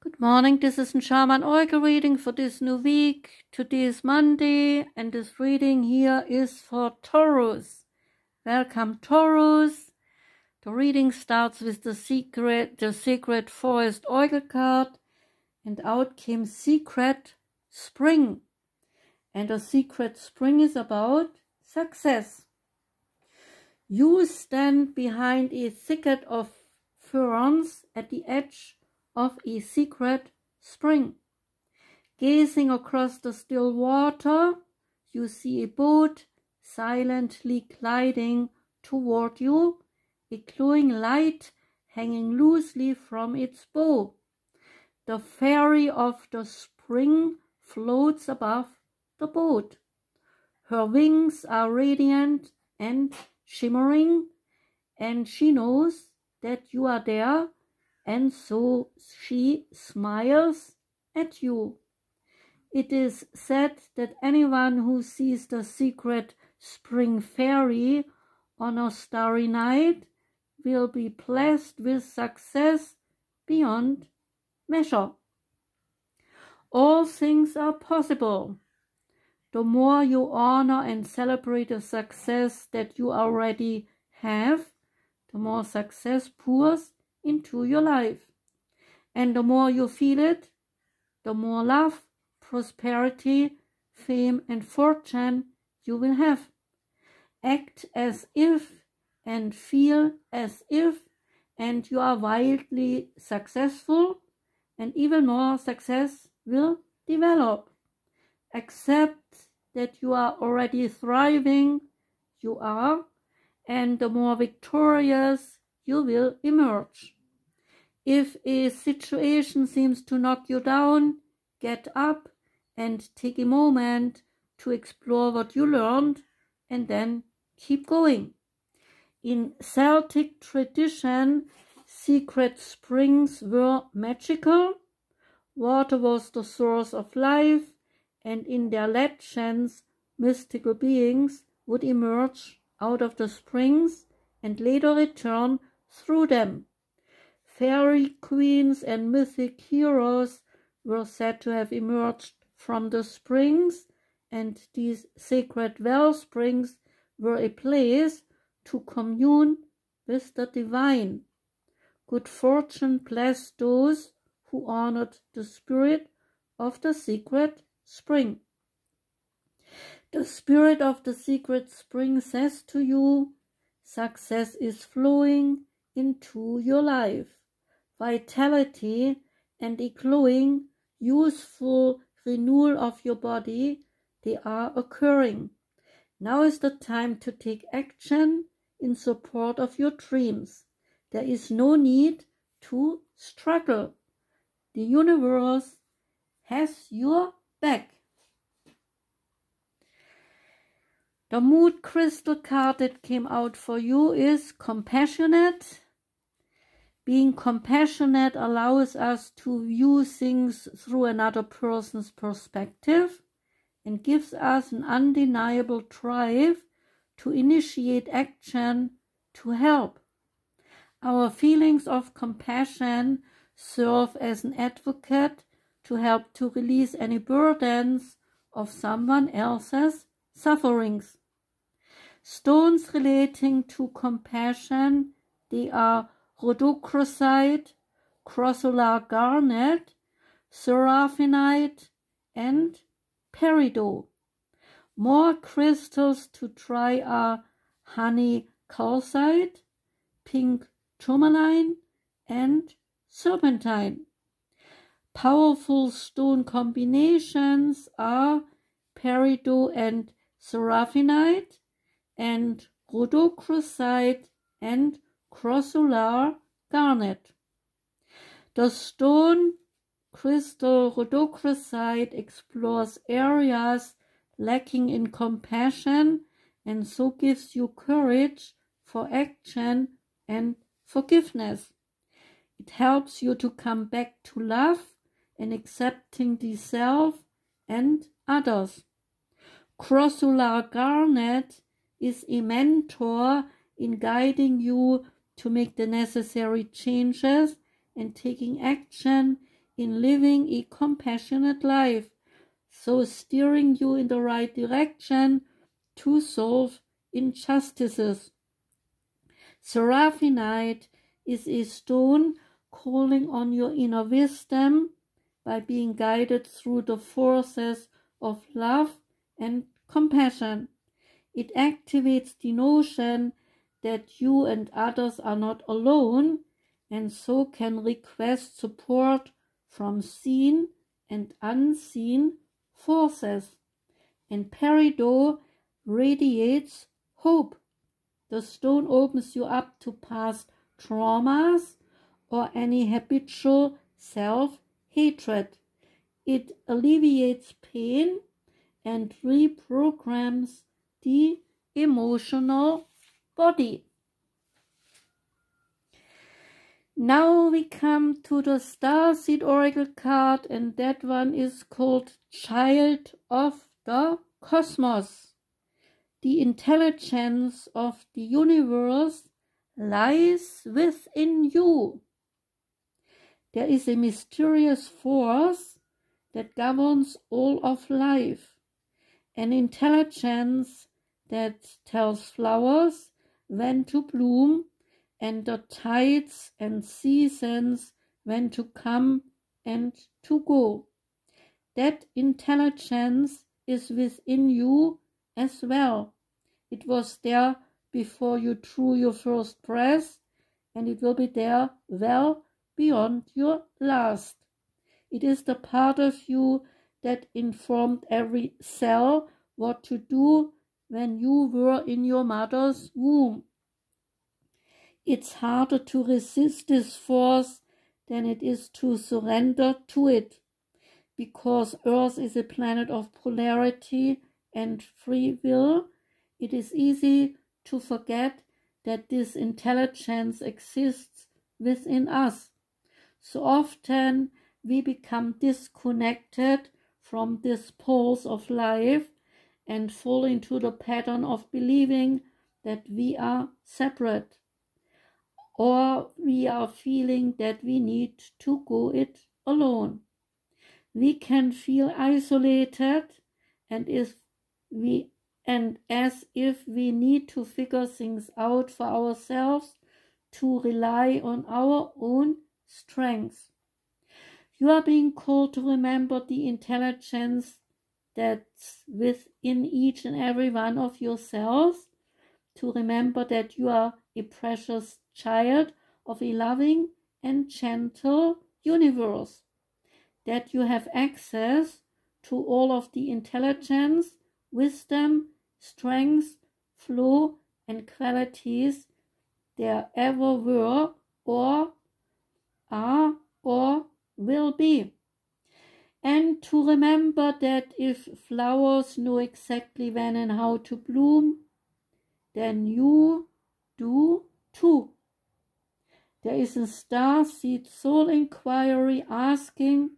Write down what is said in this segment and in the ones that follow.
Good morning, this is a Shaman Oracle reading for this new week. Today is Monday, and this reading here is for Taurus. Welcome, Taurus. The reading starts with the Sacred Forest Oracle card, and out came Secret Spring. And the Secret Spring is about success. You stand behind a thicket of ferns at the edge of a secret spring. Gazing across the still water, you see a boat silently gliding toward you, a glowing light hanging loosely from its bow. The fairy of the spring floats above the boat. Her wings are radiant and shimmering, and she knows that you are there, and so she smiles at you. It is said that anyone who sees the secret spring fairy on a starry night will be blessed with success beyond measure. All things are possible. The more you honor and celebrate the success that you already have, the more success pours into your life. And the more you feel it, the more love, prosperity, fame, and fortune you will have. Act as if and feel as if, and you are wildly successful, and even more success will develop. Accept that you are already thriving, you are, and the more victorious you will emerge. If a situation seems to knock you down, get up and take a moment to explore what you learned and then keep going. In Celtic tradition, secret springs were magical. Water was the source of life, and in their legends, mystical beings would emerge out of the springs and later return through them. Fairy queens and mythic heroes were said to have emerged from the springs, and these sacred well springs were a place to commune with the divine. Good fortune blessed those who honored the spirit of the secret spring. The spirit of the secret spring says to you, success is flowing into your life. Vitality and a glowing, useful renewal of your body, they are occurring. Now is the time to take action in support of your dreams. There is no need to struggle. The universe has your back. The mood crystal card that came out for you is compassionate. Being compassionate allows us to view things through another person's perspective and gives us an undeniable drive to initiate action to help. Our feelings of compassion serve as an advocate to help to release any burdens of someone else's sufferings. Stones relating to compassion, they are rhodochrosite, chrysolar garnet, seraphinite, and peridot. More crystals to try are honey calcite, pink tourmaline, and serpentine. Powerful stone combinations are peridot and seraphinite, and rhodochrosite and chrysolar garnet. The stone crystal rhodochrosite explores areas lacking in compassion and so gives you courage for action and forgiveness. It helps you to come back to love and accepting the self and others. Chrysolar garnet is a mentor in guiding you to make the necessary changes and taking action in living a compassionate life, so steering you in the right direction to solve injustices. Seraphinite is a stone calling on your inner wisdom by being guided through the forces of love and compassion. It activates the notion that you and others are not alone, and so can request support from seen and unseen forces. And peridot radiates hope. The stone opens you up to past traumas or any habitual self-hatred. It alleviates pain and reprograms the emotional body. Now we come to the Starseed Oracle card, and that one is called Child of the Cosmos. The intelligence of the universe lies within you. There is a mysterious force that governs all of life, an intelligence that tells flowers when to bloom and the tides and seasons when to come and to go. That intelligence is within you as well. It was there before you drew your first breath, and it will be there well beyond your last. It is the part of you that informed every cell what to do when you were in your mother's womb. It's harder to resist this force than it is to surrender to it, because Earth is a planet of polarity and free will. It is easy to forget that this intelligence exists within us. So often we become disconnected from this pulse of life and fall into the pattern of believing that we are separate, or we are feeling that we need to go it alone. We can feel isolated and as if we need to figure things out for ourselves, to rely on our own strength. You are being called to remember the intelligence that's within each and every one of yourselves, to remember that you are a precious child of a loving and gentle universe, that you have access to all of the intelligence, wisdom, strength, flow, and qualities there ever were or are or will be. And to remember that if flowers know exactly when and how to bloom, then you do too. There is a Starseed soul inquiry asking,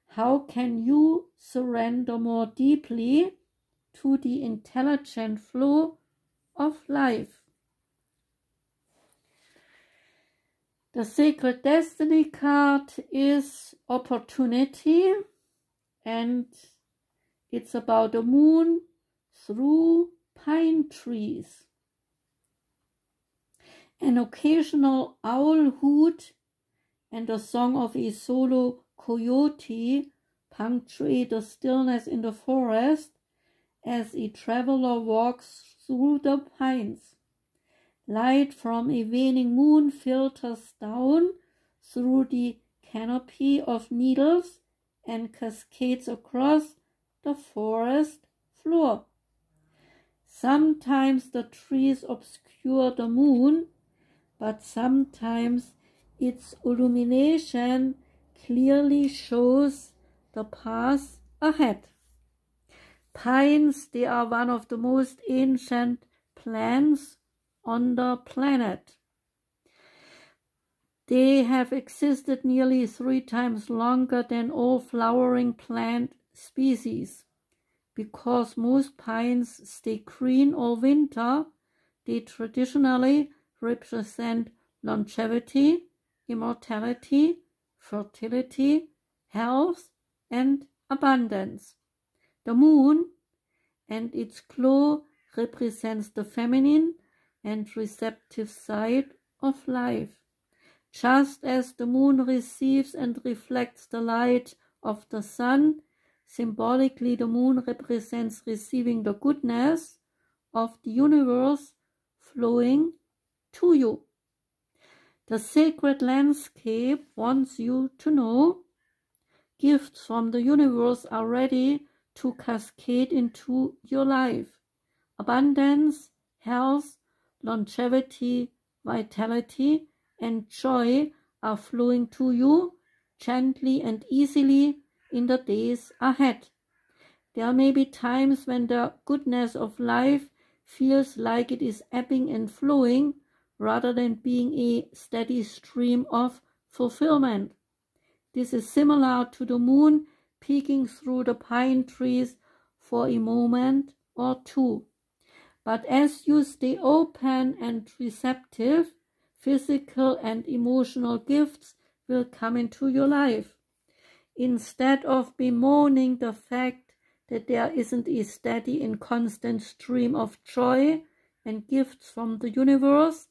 how can you surrender more deeply to the intelligent flow of life? The Sacred Destiny card is opportunity, and it's about the moon through pine trees. An occasional owl hoot and the song of a solo coyote punctuate the stillness in the forest as a traveler walks through the pines. Light from a waning moon filters down through the canopy of needles and cascades across the forest floor. Sometimes the trees obscure the moon, but sometimes its illumination clearly shows the path ahead. Pines, they are one of the most ancient plants on the planet. They have existed nearly 3 times longer than all flowering plant species. Because most pines stay green all winter, they traditionally represent longevity, immortality, fertility, health, and abundance. The moon and its glow represents the feminine and receptive side of life. Just as the moon receives and reflects the light of the sun, symbolically the moon represents receiving the goodness of the universe flowing to you. The sacred landscape wants you to know gifts from the universe are ready to cascade into your life. Abundance, health, longevity, vitality, and joy are flowing to you gently and easily in the days ahead. There may be times when the goodness of life feels like it is ebbing and flowing rather than being a steady stream of fulfillment. This is similar to the moon peeking through the pine trees for a moment or two. But as you stay open and receptive, physical and emotional gifts will come into your life. Instead of bemoaning the fact that there isn't a steady and constant stream of joy and gifts from the universe,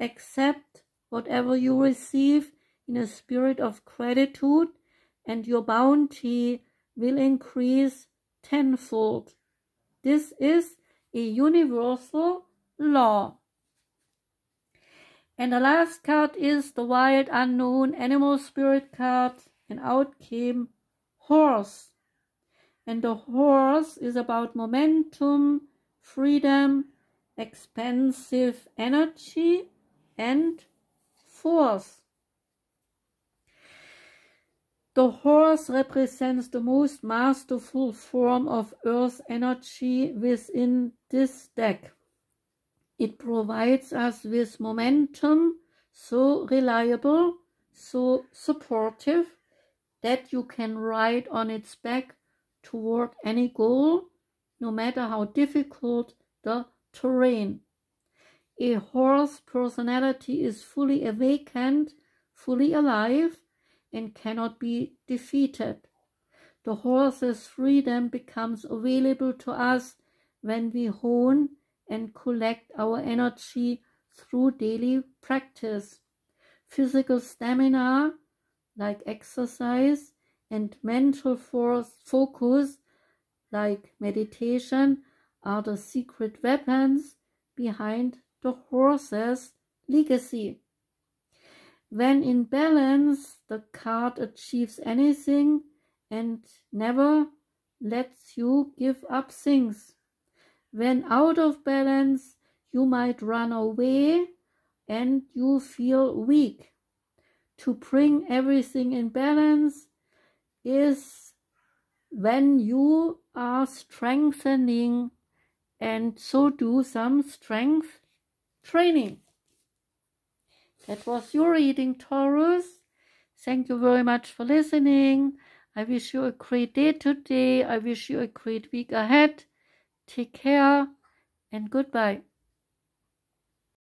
accept whatever you receive in a spirit of gratitude, and your bounty will increase tenfold. This is a universal law. And the last card is the wild unknown animal spirit card, and out came horse. And the horse is about momentum, freedom, expansive energy, and force. The horse represents the most masterful form of earth energy within this deck. It provides us with momentum, so reliable, so supportive, that you can ride on its back toward any goal, no matter how difficult the terrain. A horse personality is fully awakened, fully alive, and cannot be defeated. The horse's freedom becomes available to us when we hone and collect our energy through daily practice. Physical stamina, like exercise, and mental focus, like meditation, are the secret weapons behind the horse's legacy. When in balance, the card achieves anything and never lets you give up things. When out of balance, you might run away and you feel weak. To bring everything in balance is when you are strengthening, and so do some strength training. That was your reading, Taurus. Thank you very much for listening. I wish you a great day today. I wish you a great week ahead. Take care and goodbye.